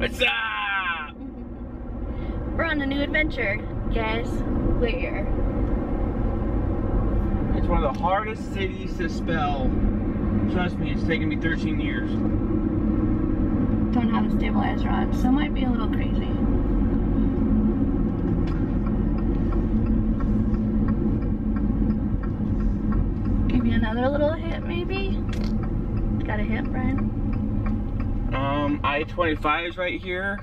What's up? We're on a new adventure. Guess where? It's one of the hardest cities to spell. Trust me, it's taken me 13 years. Don't have a stabilizer on, so it might be a little crazy. Give you another little hint, maybe? Got a hint, Brian? I-25 is right here.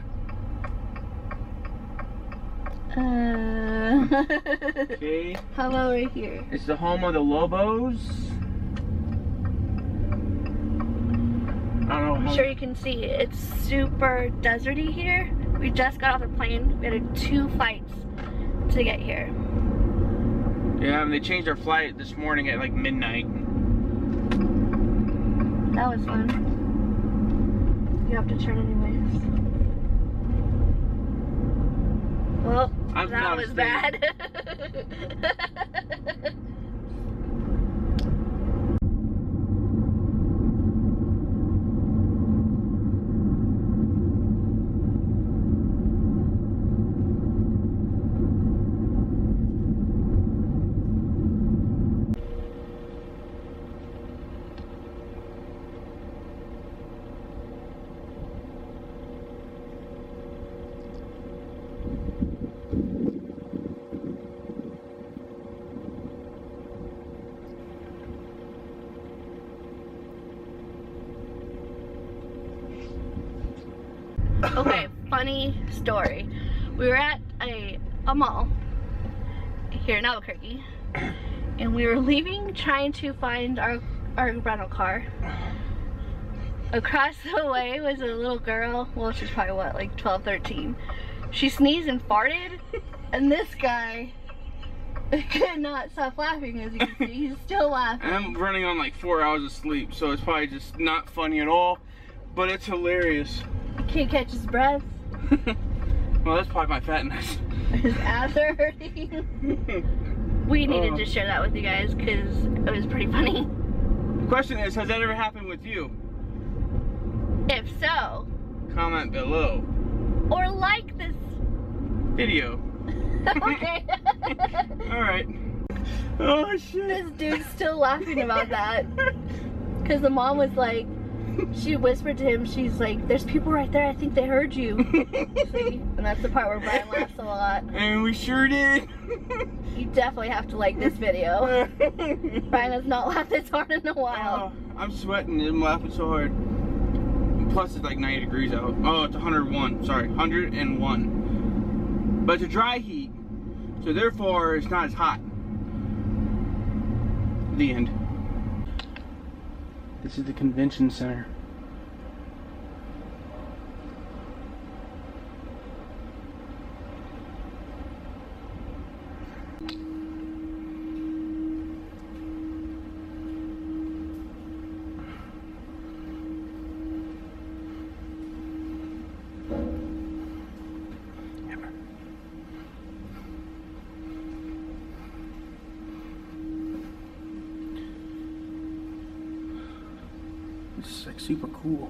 Okay. How about right here? It's the home of the Lobos. I don't know. I'm sure you can see it's super deserty here. We just got off the plane. We had 2 flights to get here. Yeah, and they changed our flight this morning at like midnight. That was fun. You have to turn anyways. Well, that was bad. Okay, funny story. We were at a mall here in Albuquerque, and we were leaving trying to find our rental car. Across the way was a little girl, well, she's probably what, like 12, 13. She sneezed and farted, and this guy could not stop laughing. As you can see, he's still laughing. I'm running on like 4 hours of sleep, so it's probably just not funny at all, but it's hilarious. He can't catch his breath. Well, that's probably my fatness. His abs are hurting. We needed to share that with you guys because it was pretty funny. The question is, has that ever happened with you? If so, Comment below. or like this Video. Okay. Alright. Oh shit. This dude's still laughing about that. Because the mom was like, she whispered to him, she's like, there's people right there, I think they heard you. See? And that's the part where Brian laughs a lot. And we sure did. You definitely have to like this video. Brian has not laughed this hard in a while. I'm sweating, I'm laughing so hard. Plus it's like 90 degrees out. Oh, it's 101, sorry, 101. But it's a dry heat, so therefore it's not as hot. The end. This is the convention center. This is like super cool.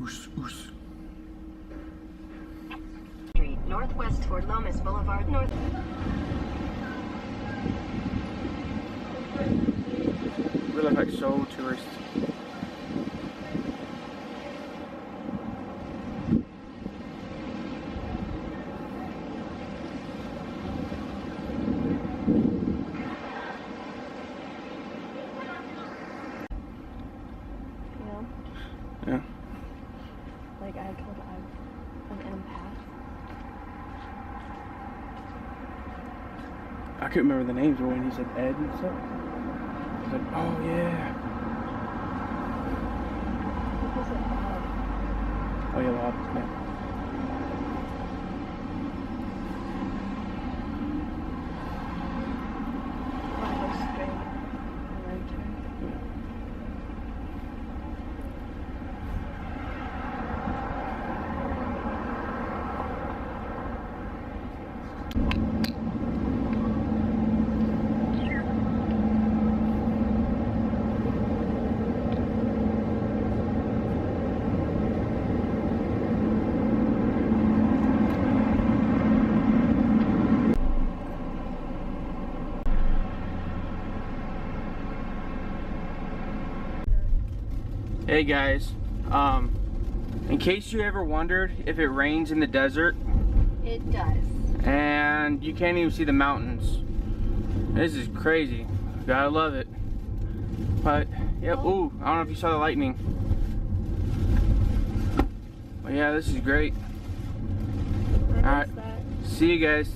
Oos, oos. Street, northwest toward Lomas Boulevard, north. We look like so tourists. Yeah. Like I told I'm an empath. I couldn't remember the names, but when he said Ed and stuff, I was like, oh yeah. What was it, Bob? Oh yeah, Bob. Yeah. Want to go straight and then turn? Hey guys, in case you ever wondered if it rains in the desert, It does. and you can't even see the mountains. This is crazy. Gotta love it. But, yep, ooh, I don't know if you saw the lightning. But yeah, this is great. I Alright, missed that. see you guys.